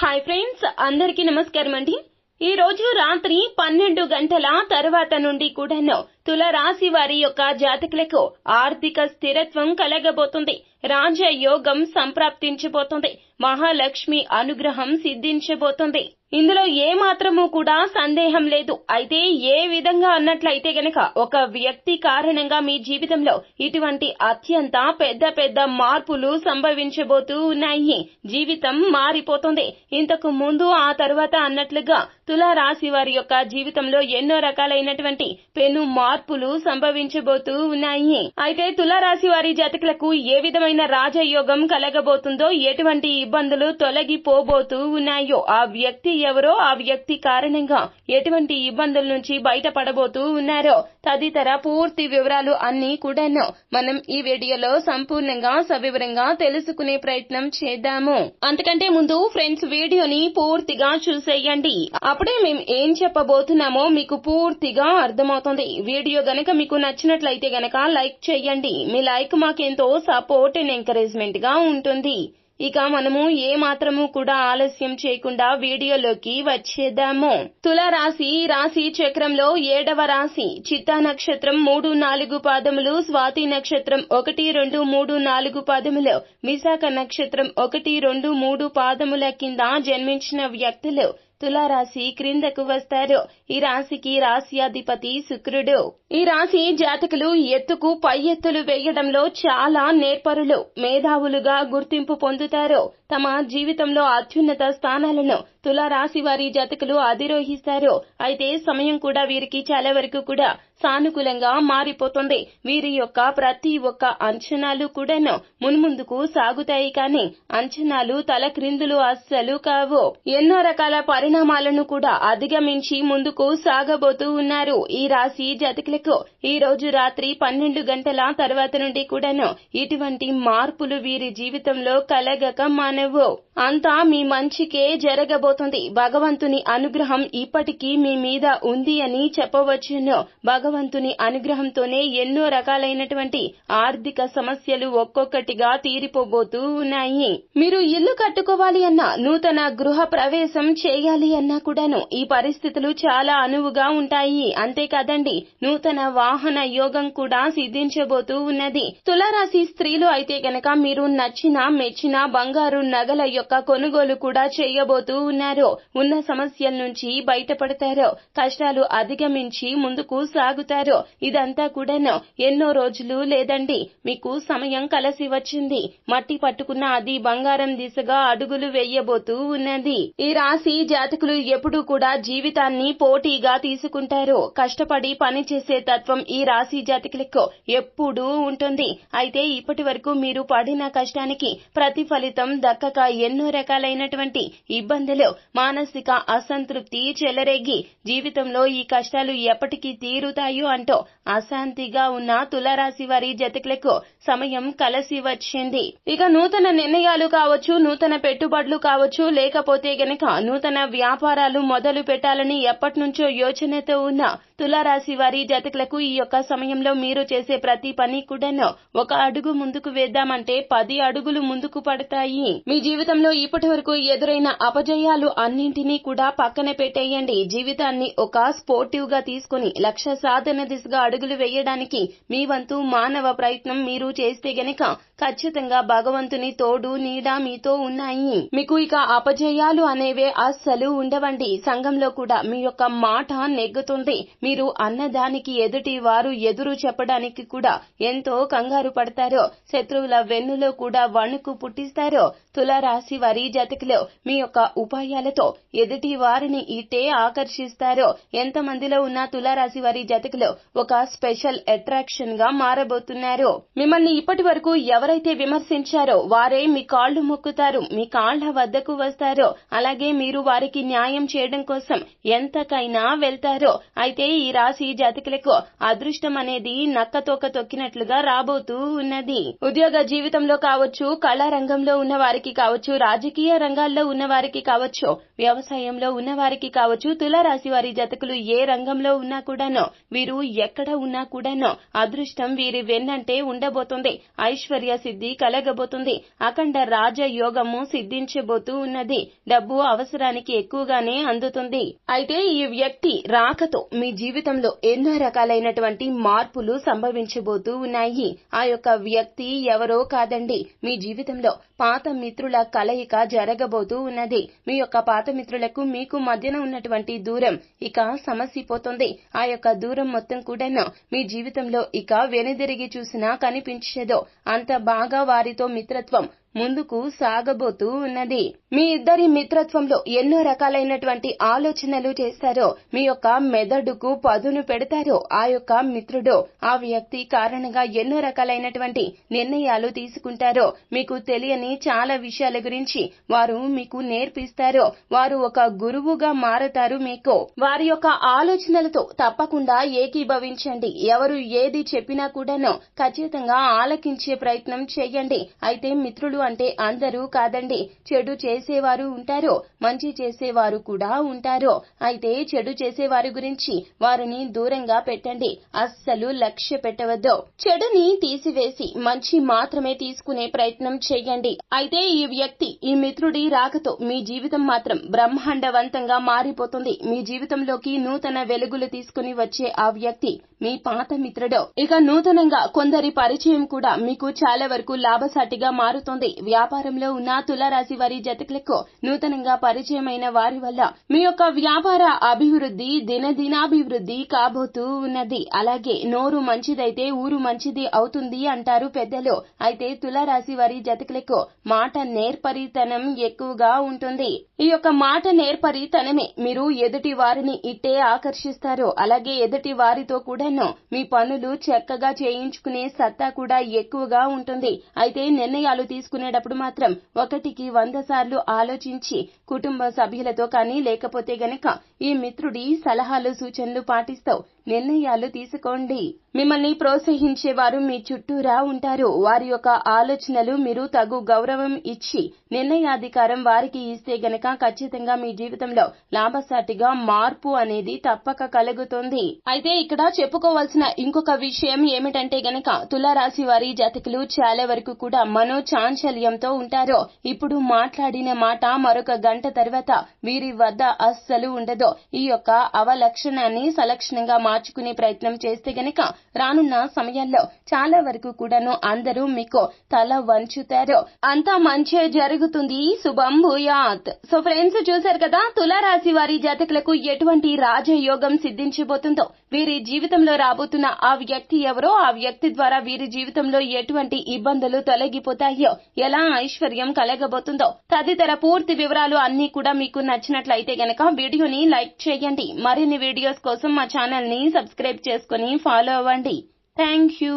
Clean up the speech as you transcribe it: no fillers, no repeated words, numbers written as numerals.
Hi friends, అందరికీ నమస్కారం అండి. ఈ రోజు రాత్రి 12 గంటల తర్వాత నుండి కూడాను తులారాశి వారి యొక్క జాతకులకు ఆర్థిక స్థిరత్వం కలగబోతుంది. రాజయోగం సంప్రాప్తించబోతుంది. మహాలక్ష్మి అనుగ్రహం సిద్ధించబోతుంది. ఇందులో ఏ మాత్రము కూడా సందేహం లేదు. అయితే ఏ విధంగా అన్నట్లయితే గనక ఒక వ్యక్తి కారణంగా మీ జీవితంలో ఇటువంటి అత్యంత పెద్ద మార్పులు సంభవించబోతూ ఉన్నాయి. జీవితం మారిపోతుంది. ఇంతకు ముందు ఆ తర్వాత అన్నట్లుగా తులారాశి వారి యొక్క జీవితంలో ఎన్నో రకాలైనటువంటి పెను మార్పులు సంభవించబోతూ ఉన్నాయి. అయితే తులారాశి వారి జాతకులకు ఏ విధమైన రాజయోగం కలగబోతుందో, ఎటువంటి ఇబ్బందులు తొలగిపోబోతూ ఉన్నాయో, ఆ వ్యక్తి ఎవరో, ఆ వ్యక్తి కారణంగా ఎటువంటి ఇబ్బందుల నుంచి బయటపడబోతూ ఉన్నారో తదితర పూర్తి వివరాలు అన్ని కూడాను మనం ఈ వీడియోలో సంపూర్ణంగా సవివరంగా తెలుసుకునే ప్రయత్నం చేద్దాము. అంతకంటే ముందు ఫ్రెండ్స్, వీడియోని పూర్తిగా చూసేయండి. అప్పుడే మేము ఏం చెప్పబోతున్నామో మీకు పూర్తిగా అర్థమవుతుంది. వీడియో గనక మీకు నచ్చినట్లయితే గనక లైక్ చేయండి. మీ లైక్ మాకెంతో సపోర్ట్ అండ్ ఎంకరేజ్మెంట్ గా ఉంటుంది. ఇక మనము ఏ మాత్రము కూడా ఆలస్యం చేయకుండా వీడియోలోకి వచ్చేద్దాము. తులారాశి రాశి చక్రంలో 7వ రాశి. చిత్తా నక్షత్రం 3-4 పాదములు, స్వాతి నక్షత్రం 1-2-3-4 పాదములు, విశాఖ నక్షత్రం 1-2-3 పాదముల కింద జన్మించిన వ్యక్తులు తులారాశి క్రిందకు వస్తారు. ఈ రాశికి రాశ్యాధిపతి శుక్రుడు. ఈ రాశి జాతకులు ఎత్తుకు పై ఎత్తులు వేయడంలో చాలా నేర్పరులు, మేధావులుగా గుర్తింపు పొందుతారు. తమ జీవితంలో అత్యున్నత స్థానాలను తులారాశి వారి జాతకులు అధిరోహిస్తారు. అయితే సమయం కూడా వీరికి చాలా వరకు కూడా సానుకూలంగా మారిపోతుంది. వీరి యొక్క ప్రతి ఒక్క అంచనాలు కూడాను మున్ముందుకు సాగుతాయి. కానీ అంచనాలు తలక్రిందులు అస్సలు కావు. ఎన్నో రకాల పరిణామాలను కూడా అధిగమించి ముందుకు సాగబోతూ ఉన్నారు. ఈ రాశి జాతకులకు ఈ రోజు రాత్రి 12 గంటల తర్వాత నుండి కూడాను ఇటువంటి మార్పులు వీరి జీవితంలో కలగక మానవు. అంతా మీ మంచికే జరగబోతుంది. భగవంతుని అనుగ్రహం ఇప్పటికీ మీ మీద ఉంది అని చెప్పవచ్చును. భగవంతుని అనుగ్రహంతోనే ఎన్నో రకాలైనటువంటి ఆర్థిక సమస్యలు ఒక్కొక్కటిగా తీరిపోబోతూ ఉన్నాయి. మీరు ఇల్లు కట్టుకోవాలి అన్నా, నూతన గృహ ప్రవేశం చేయాలి అన్నా కూడాను ఈ పరిస్థితులు చాలా అనువుగా ఉంటాయి. అంతేకాదండి, నూతన వాహన యోగం కూడా సిద్ధించబోతూ ఉన్నది. తులారాశి స్త్రీలు అయితే గనక మీరు నచ్చిన మెచ్చిన బంగారు నగల యొక్క కొనుగోలు కూడా చేయబోతూ ఉన్నారు. ఉన్న సమస్యల నుంచి బయటపడతారు. కష్టాలు అధిగమించి ముందుకు సాగుతారు. ఇదంతా కూడాను ఎన్నో రోజులు లేదండి, మీకు సమయం కలిసి వచ్చింది. మట్టి పట్టుకున్న అది బంగారం దిశగా అడుగులు వేయబోతూ ఉన్నది. ఈ రాశి జాతకులు ఎప్పుడూ కూడా జీవితాన్ని పోటీగా తీసుకుంటారు. కష్టపడి పనిచేసే తత్వం ఈ రాశి జాతకులకు ఎప్పుడూ ఉంటుంది. అయితే ఇప్పటి వరకు మీరు పడిన కష్టానికి ప్రతిఫలితం దక్కక ఎన్నో రకాలైనటువంటి ఇబ్బందులు, మానసిక అసంతృప్తి చెలరేగి జీవితంలో ఈ కష్టాలు ఎప్పటికీ తీరుతాయో అంటూ అశాంతిగా ఉన్న తులారాశి వారి జాతకులకు సమయం కలిసి వచ్చింది. ఇక నూతన నిర్ణయాలు కావచ్చు, నూతన పెట్టుబడులు కావచ్చు, లేకపోతే గనక నూతన వ్యాపారాలు మొదలు పెట్టాలని ఎప్పటి నుంచో యోచనతో ఉన్న తులారాశి వారి జాతకులకు ఈ యొక్క సమయంలో మీరు చేసే ప్రతి పని కూడాను ఒక అడుగు ముందుకు వేద్దామంటే 10 అడుగులు ముందుకు పడతాయి. మీ జీవితంలో ఇప్పటి వరకు ఎదురైన అపజయాలు అన్నింటినీ కూడా పక్కన పెట్టేయండి. జీవితాన్ని ఒక స్పోర్టివ్ గా తీసుకుని లక్ష్య సాధన దిశగా అడుగులు వేయడానికి మీ వంతు మానవ ప్రయత్నం మీరు చేస్తే గనక ఖచ్చితంగా భగవంతుని తోడు నీడ మీతో ఉన్నాయి. మీకు ఇక అపజయాలు అనేవే అస్సలు ఉండవండి. సంఘంలో కూడా మీ యొక్క మాట నెగ్గుతుంది. మీరు అన్నదానికి ఎదుటి వారు ఎదురు చెప్పడానికి కూడా ఎంతో కంగారు పడతారో, శత్రువుల వెన్నులో కూడా వణుకు పుట్టిస్తారో. తులారాశి వారి జాతకులు మీ యొక్క ఉపాయాలతో ఎదుటి వారిని ఇట్టే ఆకర్షిస్తారో. ఎంతమందిలో ఉన్న తులారాశి వారి జాతకులు ఒక స్పెషల్ అట్రాక్షన్ గా మారబోతున్నారు. మిమ్మల్ని ఇప్పటి వరకు ఎవరైతే విమర్శించారో వారే మీ కాళ్లు మొక్కుతారు, మీ కాళ్ల వద్దకు వస్తారో. అలాగే మీరు వారికి న్యాయం చేయడం కోసం ఎంతకైనా వెళ్తారో. అయితే ఈ రాశి జాతకులకు అదృష్టం అనేది నక్కతోక తొక్కినట్లుగా రాబోతూ ఉన్నది. ఉద్యోగ జీవితంలో కావచ్చు, కళా రంగంలో ఉన్న వారికి కావచ్చు, రాజకీయ రంగాల్లో ఉన్న వారికి కావచ్చు, వ్యవసాయంలో ఉన్న వారికి కావచ్చు, తులారాశి వారి జాతకులు ఏ రంగంలో ఉన్నా కూడాను వీరు ఎక్కడ ఉన్నా కూడాను అదృష్టం వీరి వెన్నంటే ఉండబోతుంది. ఐశ్వర్య సిద్ధి కలగబోతుంది. అఖండ రాజయోగము సిద్ధించబోతూ ఉన్నది. డబ్బు అవసరానికి ఎక్కువగానే అందుతుంది. అయితే ఈ వ్యక్తి రాకతో మీ జీవితంలో ఎన్నో రకాలైనటువంటి మార్పులు సంభవించబోతూ ఉన్నాయి. ఆ యొక్క వ్యక్తి ఎవరో కాదండి, మీ జీవితంలో పాత మిత్రుల కలయిక జరగబోతూ ఉన్నది. మీ యొక్క పాత మిత్రులకు మీకు మధ్యన ఉన్నటువంటి దూరం ఇక సమసిపోతుంది. ఆ యొక్క దూరం మొత్తం కూడాను మీ జీవితంలో ఇక వెనుదిరిగి చూసినా కనిపించదో అంత బాగా వారితో మిత్రత్వం ముందుకు సాగబోతూ ఉన్నది. మీ ఇద్దరి మిత్రత్వంలో ఎన్నో రకాలైనటువంటి ఆలోచనలు చేస్తారో, మీ యొక్క మెదడుకు పదును పెడతారో ఆ యొక్క మిత్రుడు, ఆ వ్యక్తి కారణంగా ఎన్నో రకాలైనటువంటి నిర్ణయాలు తీసుకుంటారో, మీకు తెలియని చాలా విషయాల గురించి వారు మీకు నేర్పిస్తారో, వారు ఒక గురువుగా మారతారు మీకు. వారి యొక్క ఆలోచనలతో తప్పకుండా ఏకీభవించండి. ఎవరు ఏది చెప్పినా కూడాను ఖచ్చితంగా ఆలకించే ప్రయత్నం చేయండి. అయితే మిత్రులు అంటే అందరూ కాదండి. చెడు చేసేవారు ఉంటారు, మంచి చేసేవారు కూడా ఉంటారు. అయితే చెడు చేసేవారి గురించి వారిని దూరంగా పెట్టండి. అస్సలు లక్ష్య పెట్టవద్దు. చెడుని తీసివేసి మంచి మాత్రమే తీసుకునే ప్రయత్నం చేయండి. అయితే ఈ వ్యక్తి, ఈ మిత్రుడి రాకతో మీ జీవితం మాత్రం బ్రహ్మాండవంతంగా మారిపోతుంది. మీ జీవితంలోకి నూతన వెలుగులు తీసుకుని వచ్చే ఆ వ్యక్తి మీ పాత మిత్రుడు. ఇక నూతనంగా కొందరి పరిచయం కూడా మీకు చాలా వరకు లాభసాటిగా మారుతుంది. వ్యాపారంలో ఉన్న తులారాశి వారి జాతకులకు నూతనంగా పరిచయమైన వారి వల్ల మీ యొక్క వ్యాపార అభివృద్ధి దినదినాభివృద్ధి కాబోతూ ఉన్నది. అలాగే నోరు మంచిదైతే ఊరు మంచిది అవుతుంది అంటారు పెద్దలు. అయితే తులారాశి వారి జాతకులకు మాట నేర్పరితనం ఎక్కువగా ఉంటుంది. ఈ యొక్క మాట నేర్పరితనమే మీరు ఎదుటి వారిని ఇట్టే ఆకర్షిస్తారు. అలాగే ఎదుటి వారితో కూడాను మీ పనులు చక్కగా చేయించుకునే సత్తా కూడా ఎక్కువగా ఉంటుంది. అయితే నిర్ణయాలు తీసుకునేటప్పుడు మాత్రం 1కి 100 సార్లు ఆలోచించి కుటుంబ సభ్యులతో కానీ లేకపోతే గనక ఈ మిత్రుడి సలహాలు సూచనలు పాటిస్తూ నిర్ణయాలు తీసుకోండి. మిమ్మల్ని ప్రోత్సహించేవారు మీ చుట్టూరా ఉంటారు. వారి యొక్క ఆలోచనలు మీరు తగు గౌరవం ఇచ్చి నిర్ణయాధికారం వారికి ఇస్తే గనక ఖచ్చితంగా మీ జీవితంలో లాభసాటిగా మార్పు అనేది తప్పక కలుగుతుంది. అయితే ఇక్కడ చెప్పుకోవాల్సిన ఇంకొక విషయం ఏమిటంటే గనక తులారాశి వారి జాతకులు చాలా వరకు కూడా మనోచాంచల్యంతో ఉంటారు. ఇప్పుడు మాట్లాడిన మాట మరొక గంట తర్వాత వీరి వద్ద అస్సలు ఉండదు. ఈ యొక్క అవలక్షణాన్ని సలక్షణంగా మార్చుకునే ప్రయత్నం చేస్తే గనక రానున్న సమయాల్లో చాలా వరకు కూడాను అందరూ మీకు తల వంచుతారు. అంతా మంచే జరుగుతుంది. శుభం భూయాత్. సో ఫ్రెండ్స్, చూశారు కదా తులారాశి వారి జాతకులకు ఎటువంటి రాజయోగం సిద్ధించబోతుందో, వీరి జీవితంలో రాబోతున్న ఆ వ్యక్తి ఎవరో, ఆ వ్యక్తి ద్వారా వీరి జీవితంలో ఎటువంటి ఇబ్బందులు తొలగిపోతాయో, ఎలా ఐశ్వర్యం కలగబోతుందో తదితర పూర్తి వివరాలు అన్ని కూడా మీకు నచ్చినట్లయితే గనక వీడియోని లైక్ చేయండి. మరిన్ని వీడియోస్ కోసం మా ఛానల్ ని సబ్స్క్రైబ్ చేసుకుని ఫాలో అవ్వండి. Thank you.